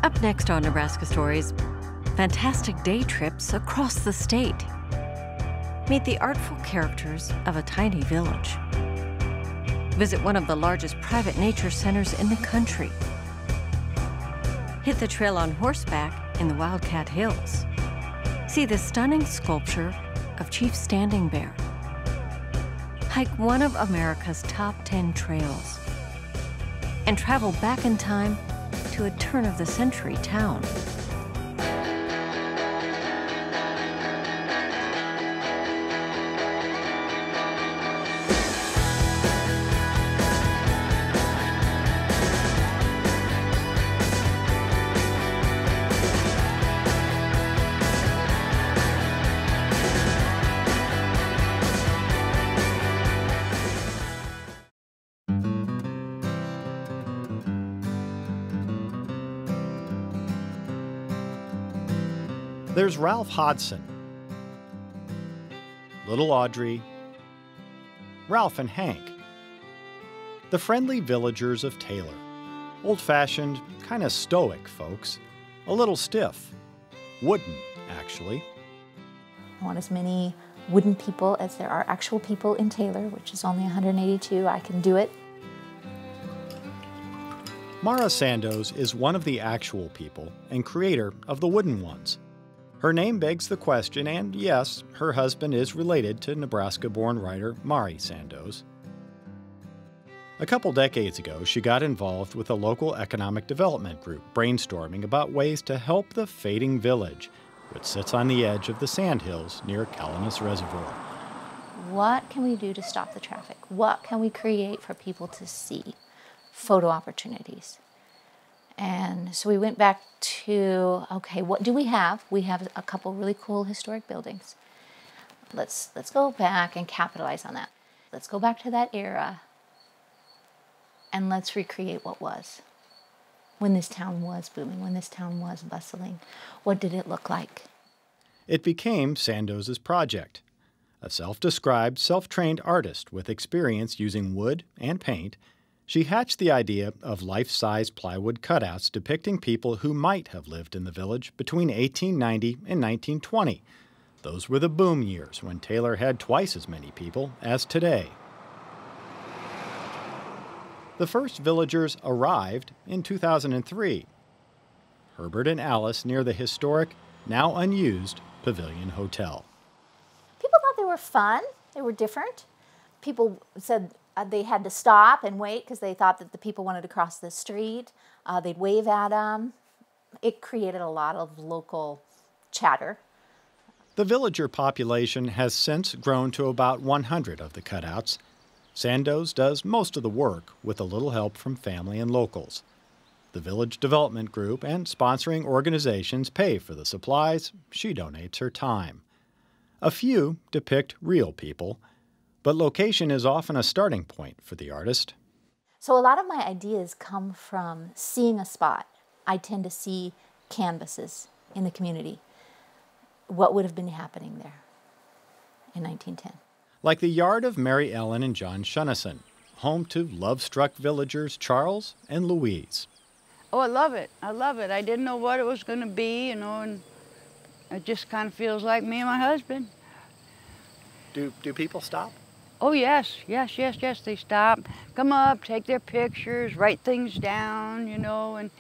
Up next on Nebraska Stories, fantastic day trips across the state. Meet the artful characters of a tiny village. Visit one of the largest private nature centers in the country. Hit the trail on horseback in the Wildcat Hills. See the stunning sculpture of Chief Standing Bear. Hike one of America's top 10 trails. And travel back in time to a turn-of-the-century town. There's Ralph Hodson, little Audrey, Ralph and Hank, the friendly villagers of Taylor. Old-fashioned, kind of stoic folks, a little stiff, wooden, actually. I want as many wooden people as there are actual people in Taylor, which is only 182. I can do it. Mara Sandoz is one of the actual people and creator of the wooden ones. Her name begs the question, and yes, her husband is related to Nebraska-born writer Mari Sandoz. A couple decades ago, she got involved with a local economic development group brainstorming about ways to help the fading village, which sits on the edge of the sandhills near Calamus Reservoir. What can we do to stop the traffic? What can we create for people to see? Photo opportunities. And so we went back to, okay, what do we have? We have a couple really cool historic buildings. Let's go back and capitalize on that. Let's go back to that era and let's recreate what was. When this town was booming, when this town was bustling, what did it look like? It became Sandoz's project. A self-described, self-trained artist with experience using wood and paint, she hatched the idea of life-size plywood cutouts depicting people who might have lived in the village between 1890 and 1920. Those were the boom years when Taylor had twice as many people as today. The first villagers arrived in 2003. Herbert and Alice near the historic, now unused, Pavilion Hotel. People thought they were fun. They were different. People said they had to stop and wait because they thought that the people wanted to cross the street. They'd wave at them. It created a lot of local chatter. The villager population has since grown to about 100 of the cutouts. Sandoz does most of the work with a little help from family and locals. The Village Development Group and sponsoring organizations pay for the supplies. She donates her time. A few depict real people, but location is often a starting point for the artist. So a lot of my ideas come from seeing a spot. I tend to see canvases in the community. What would have been happening there in 1910? Like the yard of Mary Ellen and John Shunnison, home to love-struck villagers Charles and Louise. Oh, I love it. I love it. I didn't know what it was going to be, and it just kind of feels like me and my husband. Do people stop? Oh, yes, they stop, come up, take their pictures, write things down, and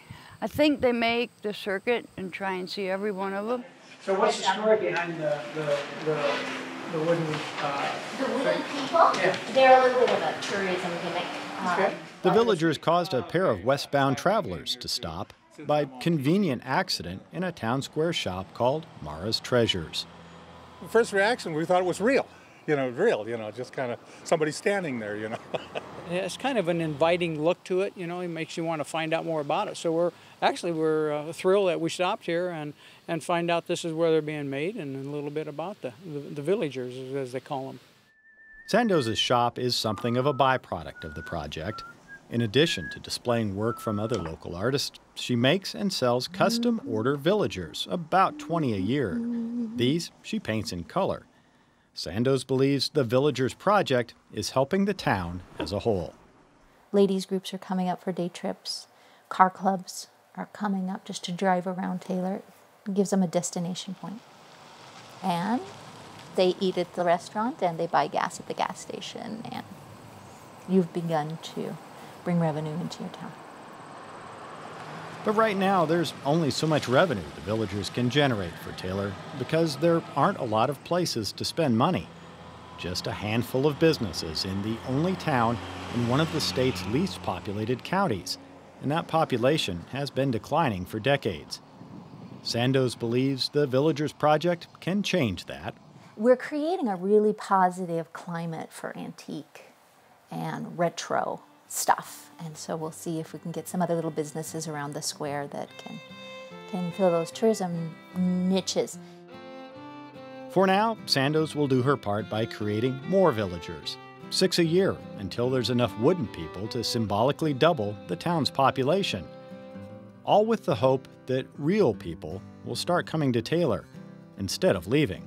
I think they make the circuit and try and see every one of them. So what's the story behind the wooden... The wooden people? Yeah. They're a little bit of a tourism gimmick. Okay. The villagers caused a pair of westbound travelers to stop by convenient accident in a town square shop called Mara's Treasures. The first reaction, we thought it was real. Just kind of somebody standing there, Yeah, it's kind of an inviting look to it, it makes you want to find out more about it. So we're thrilled that we stopped here and find out this is where they're being made and a little bit about the villagers, as they call them. Sandoz's shop is something of a byproduct of the project. In addition to displaying work from other local artists, she makes and sells custom order villagers, about 20 a year. These she paints in color. Sandoz believes the Villagers Project is helping the town as a whole. Ladies groups are coming up for day trips. Car clubs are coming up just to drive around Taylor. It gives them a destination point. And they eat at the restaurant and they buy gas at the gas station, and you've begun to bring revenue into your town. But right now, there's only so much revenue the villagers can generate for Taylor because there aren't a lot of places to spend money. Just a handful of businesses in the only town in one of the state's least populated counties, and that population has been declining for decades. Sandoz believes the Villagers Project can change that. We're creating a really positive climate for antique and retro stuff, and so we'll see if we can get some other little businesses around the square that can fill those tourism niches. For now, Sandoz will do her part by creating more villagers, 6 a year, until there's enough wooden people to symbolically double the town's population. All with the hope that real people will start coming to Taylor instead of leaving.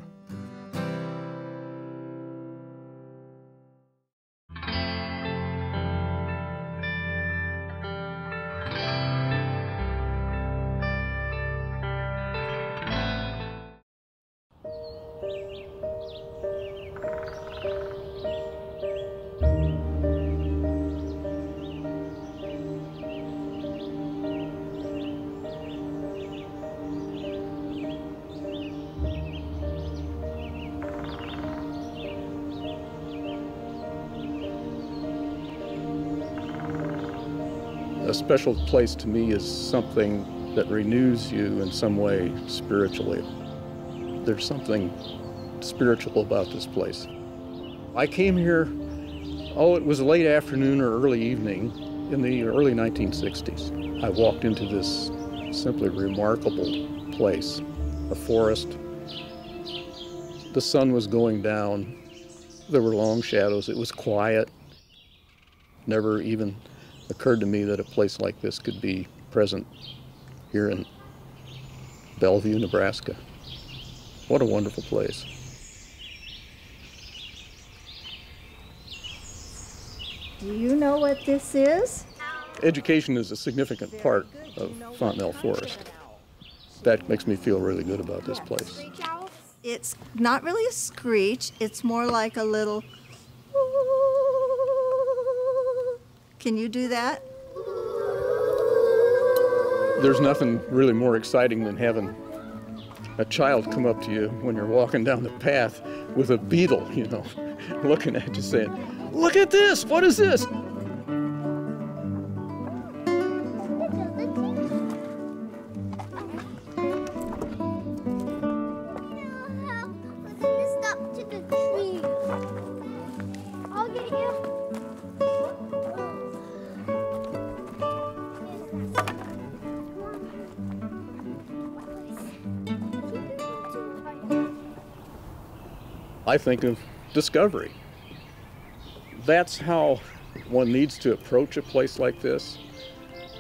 A special place to me is something that renews you in some way spiritually. There's something spiritual about this place. I came here, it was late afternoon or early evening in the early 1960s. I walked into this simply remarkable place, a forest. The sun was going down. There were long shadows. It was quiet. Never even occurred to me that a place like this could be present here in Bellevue, Nebraska. What a wonderful place. Do you know what this is? Education is a significant part of Fontenelle Forest. That makes me feel really good about this place. It's not really a screech, it's more like a little. Can you do that? There's nothing really more exciting than having a child come up to you when you're walking down the path with a beetle, looking at you saying, "Look at this, what is this?" I think of discovery. That's how one needs to approach a place like this,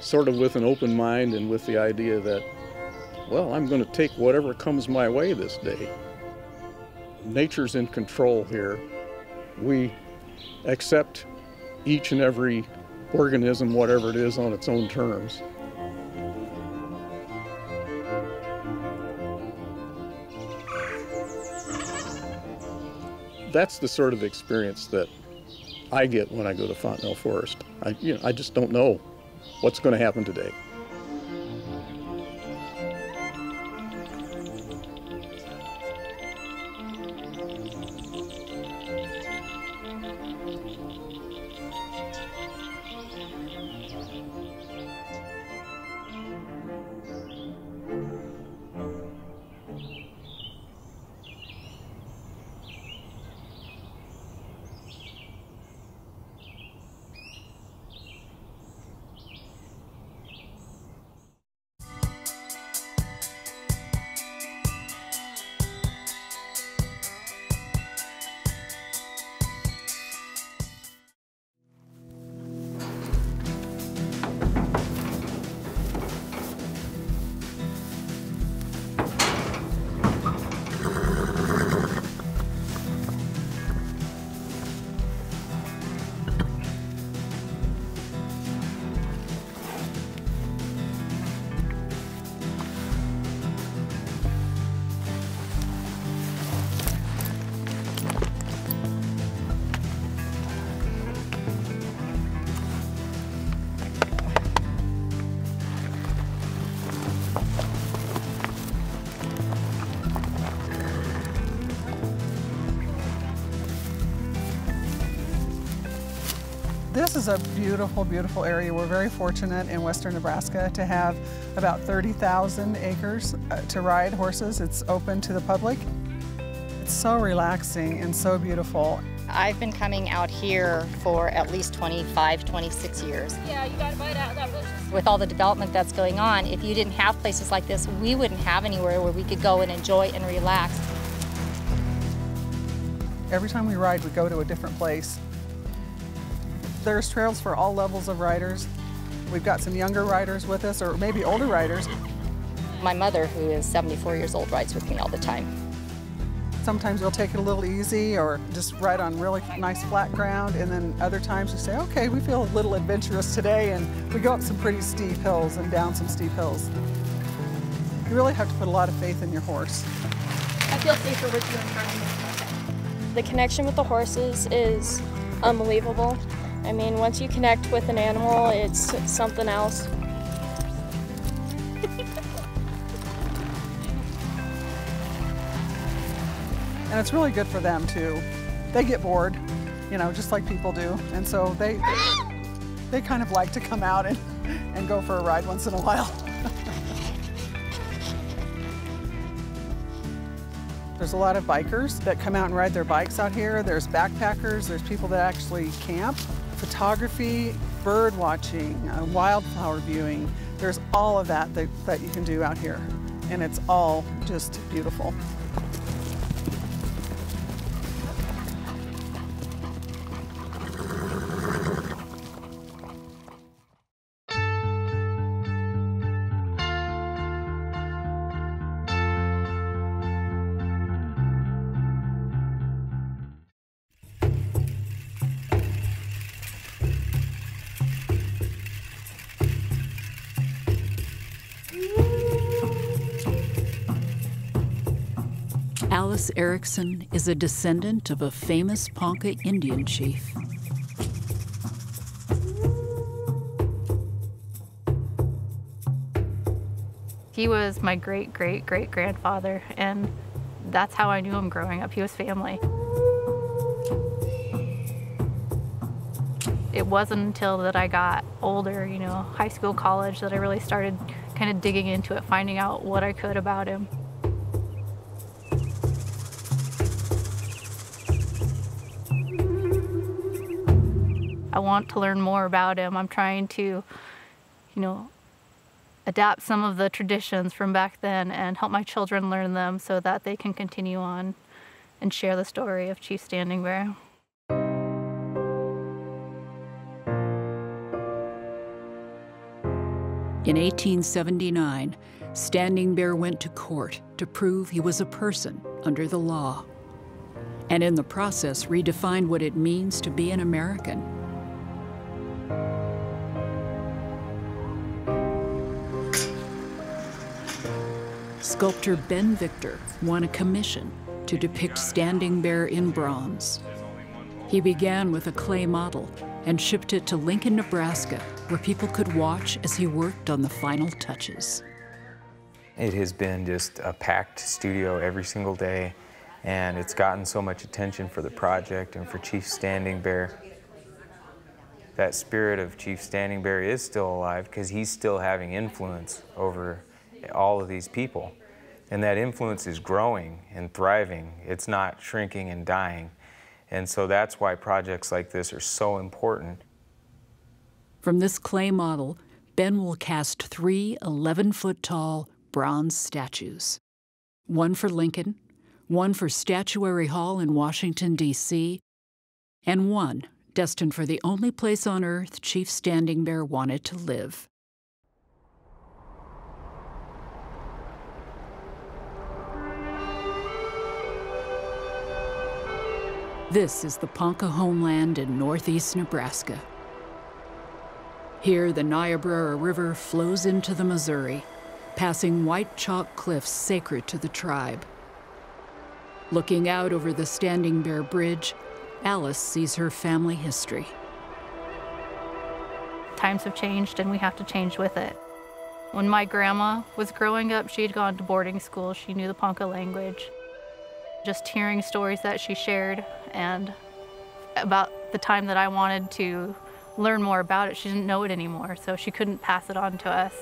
sort of with an open mind and with the idea that, well, I'm going to take whatever comes my way this day. Nature's in control here. We accept each and every organism, whatever it is, on its own terms. That's the sort of experience that I get when I go to Fontenelle Forest. I just don't know what's going to happen today. This is a beautiful, beautiful area. We're very fortunate in western Nebraska to have about 30,000 acres to ride horses. It's open to the public. It's so relaxing and so beautiful. I've been coming out here for at least 25, 26 years. Yeah, you gotta bite out that bush. With all the development that's going on, if you didn't have places like this, we wouldn't have anywhere where we could go and enjoy and relax. Every time we ride, we go to a different place. There's trails for all levels of riders. We've got some younger riders with us, or maybe older riders. My mother, who is 74 years old, rides with me all the time. Sometimes we'll take it a little easy or just ride on really nice flat ground, and then other times we say, okay, we feel a little adventurous today, and we go up some pretty steep hills and down some steep hills. You really have to put a lot of faith in your horse. I feel safer with you in front of me. The connection with the horses is unbelievable. I mean, once you connect with an animal, it's something else. And it's really good for them too. They get bored, you know, just like people do. And so they kind of like to come out and go for a ride once in a while. There's a lot of bikers that come out and ride their bikes out here. There's backpackers, there's people that actually camp. Photography, bird watching, wildflower viewing. There's all of that you can do out here. And it's all just beautiful. Alice Erickson is a descendant of a famous Ponca Indian chief. He was my great-great-great-grandfather, and that's how I knew him growing up. He was family. It wasn't until that I got older, you know, high school, college, that I really started kind of digging into it, finding out what I could about him. I want to learn more about him. I'm trying to, you know, adapt some of the traditions from back then and help my children learn them so that they can continue on and share the story of Chief Standing Bear. In 1879, Standing Bear went to court to prove he was a person under the law, and in the process redefined what it means to be an American. Sculptor Ben Victor won a commission to depict Standing Bear in bronze. He began with a clay model and shipped it to Lincoln, Nebraska, where people could watch as he worked on the final touches. It has been just a packed studio every single day, and it's gotten so much attention for the project and for Chief Standing Bear. That spirit of Chief Standing Bear is still alive because he's still having influence over all of these people. And that influence is growing and thriving. It's not shrinking and dying. And so that's why projects like this are so important. From this clay model, Ben will cast 3 11-foot-tall bronze statues. One for Lincoln, one for Statuary Hall in Washington, D.C., and one destined for the only place on Earth Chief Standing Bear wanted to live. This is the Ponca homeland in northeast Nebraska. Here, the Niobrara River flows into the Missouri, passing white chalk cliffs sacred to the tribe. Looking out over the Standing Bear Bridge, Alice sees her family history. Times have changed and we have to change with it. When my grandma was growing up, she had gone to boarding school. She knew the Ponca language. Just hearing stories that she shared and about the time that I wanted to learn more about it. She didn't know it anymore, so she couldn't pass it on to us.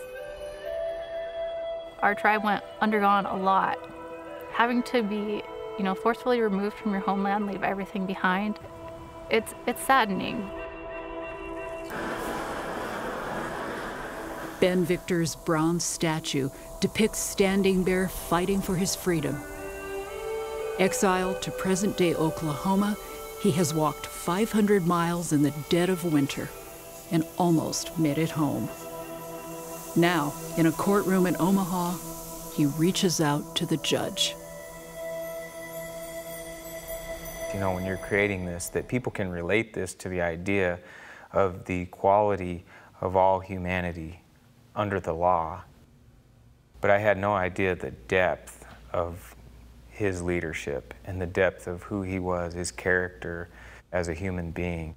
Our tribe undergone a lot. Having to be, forcefully removed from your homeland, leave everything behind, it's saddening. Ben Victor's bronze statue depicts Standing Bear fighting for his freedom. Exiled to present-day Oklahoma, he has walked 500 miles in the dead of winter and almost made it home. Now, in a courtroom in Omaha, he reaches out to the judge. When you're creating this, that people can relate this to the idea of the equality of all humanity under the law. But I had no idea the depth of his leadership and the depth of who he was, his character as a human being.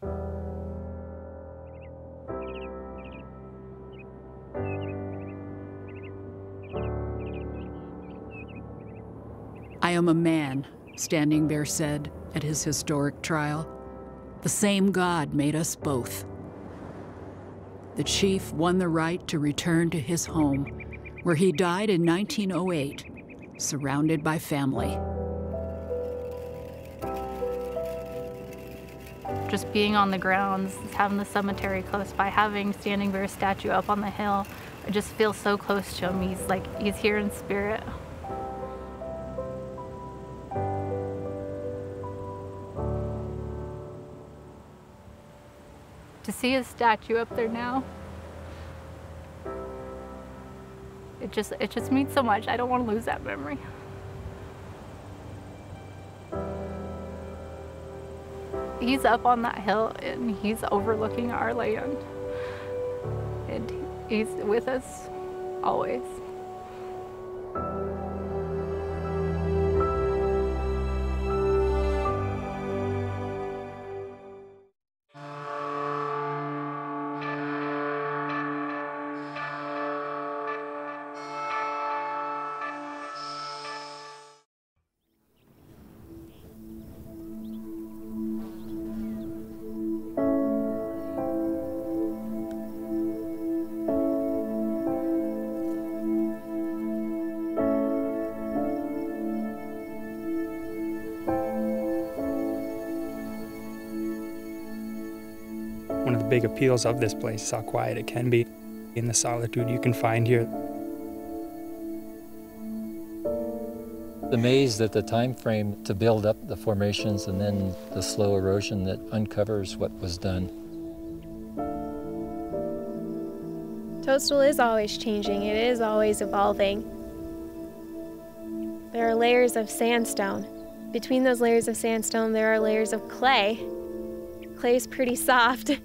I am a man, Standing Bear said at his historic trial. The same God made us both. The chief won the right to return to his home, where he died in 1908, surrounded by family. Just being on the grounds, having the cemetery close by, having Standing Bear's statue up on the hill, I just feel so close to him. He's here in spirit. To see his statue up there now, it just means so much. I don't want to lose that memory. He's up on that hill and he's overlooking our land. And he's with us always. One of the big appeals of this place is how quiet it can be, in the solitude you can find here. Amazed at the time frame to build up the formations and then the slow erosion that uncovers what was done. Toadstool is always changing. It is always evolving. There are layers of sandstone. Between those layers of sandstone, there are layers of clay. Clay's pretty soft.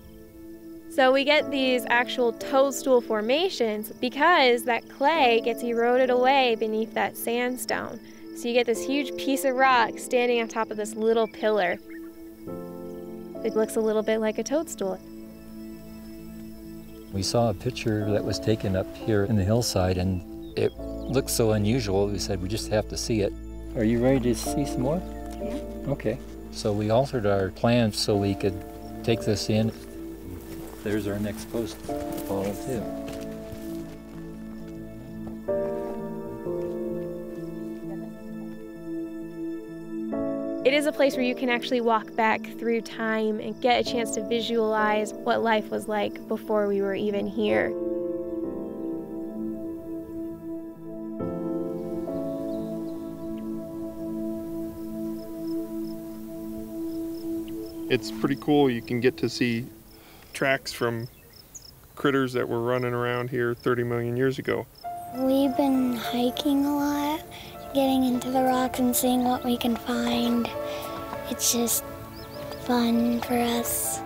So we get these actual toadstool formations because that clay gets eroded away beneath that sandstone. So you get this huge piece of rock standing on top of this little pillar. It looks a little bit like a toadstool. We saw a picture that was taken up here in the hillside and it looked so unusual, we said we just have to see it. Are you ready to see some more? Yeah. Okay. So we altered our plans so we could take this in. There's our next post to follow too. It is a place where you can actually walk back through time and get a chance to visualize what life was like before we were even here. It's pretty cool. You can get to see tracks from critters that were running around here 30 million years ago. We've been hiking a lot, getting into the rocks and seeing what we can find. It's just fun for us.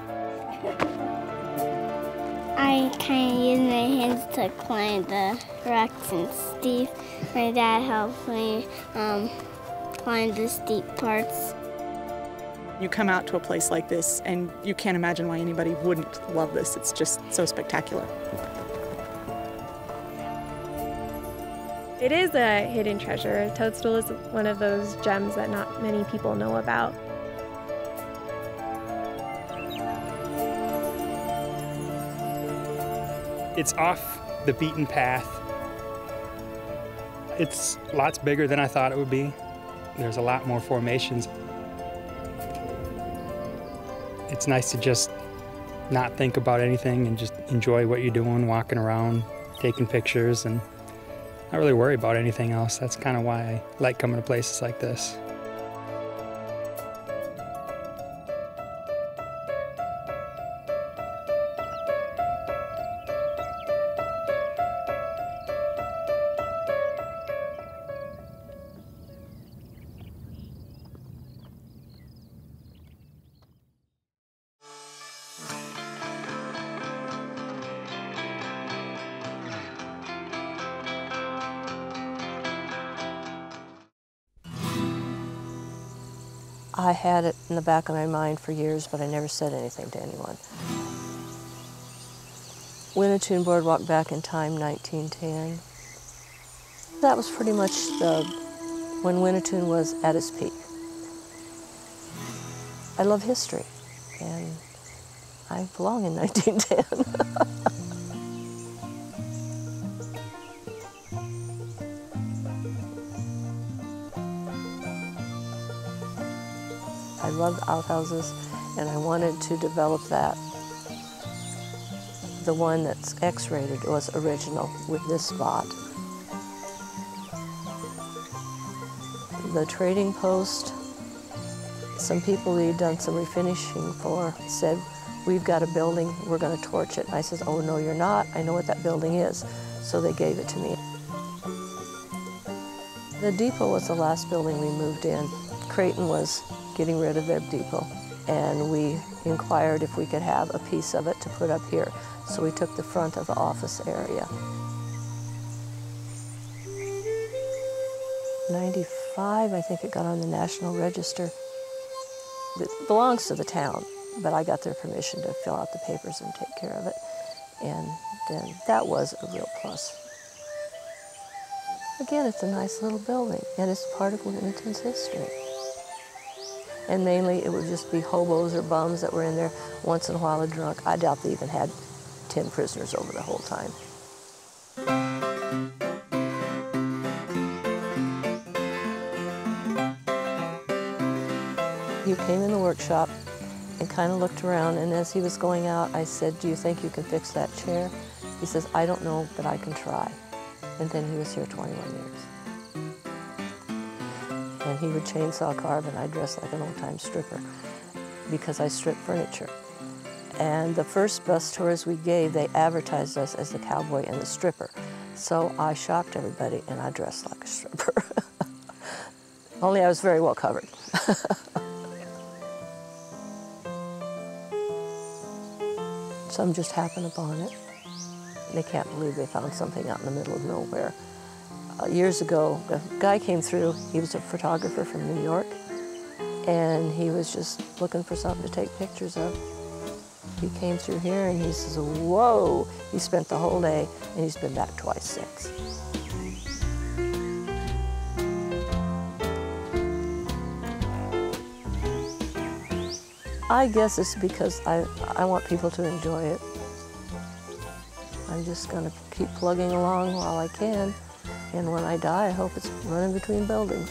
I kind of use my hands to climb the rocks and steep. My dad helps me climb the steep parts. You come out to a place like this and you can't imagine why anybody wouldn't love this. It's just so spectacular. It is a hidden treasure. Toadstool is one of those gems that not many people know about. It's off the beaten path. It's lots bigger than I thought it would be. There's a lot more formations. It's nice to just not think about anything and just enjoy what you're doing, walking around, taking pictures, and not really worry about anything else. That's kind of why I like coming to places like this. I had it in the back of my mind for years, but I never said anything to anyone. Winnetoon Boardwalk back in time, 1910. That was pretty much when Winnetoon was at its peak. I love history, and I belong in 1910. I loved outhouses, and I wanted to develop that. The one that's X-rated was original with this spot. The trading post, some people we'd done some refinishing for said, "We've got a building, we're going to torch it." And I said, "Oh, no, you're not. I know what that building is." So they gave it to me. The depot was the last building we moved in. Creighton was getting rid of their depot, and we inquired if we could have a piece of it to put up here. So we took the front of the office area. 95, I think it got on the National Register. It belongs to the town, but I got their permission to fill out the papers and take care of it. And then that was a real plus. Again, it's a nice little building, and it's part of Winnetoon's history. And mainly it would just be hobos or bums that were in there, once in a while a drunk. I doubt they even had 10 prisoners over the whole time. He came in the workshop and kind of looked around, and as he was going out, I said, "Do you think you can fix that chair?" He says, "I don't know, but I can try." And then he was here 21 years. And he would chainsaw carve, and I dressed like an old-time stripper because I stripped furniture. And the first bus tours we gave, they advertised us as the cowboy and the stripper. So I shocked everybody, and I dressed like a stripper. Only I was very well covered. Some just happened upon it. They can't believe they found something out in the middle of nowhere. Years ago, a guy came through. He was a photographer from New York, and he was just looking for something to take pictures of. He came through here, and he says, "Whoa!" He spent the whole day, and he's been back twice since. I guess it's because I want people to enjoy it. I'm just going to keep plugging along while I can. And when I die, I hope it's running between buildings.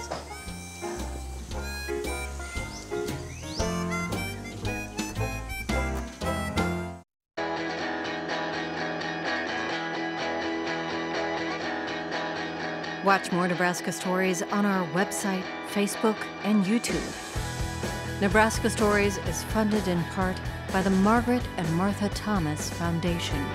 Watch more Nebraska Stories on our website, Facebook, and YouTube. Nebraska Stories is funded in part by the Margaret and Martha Thomas Foundation.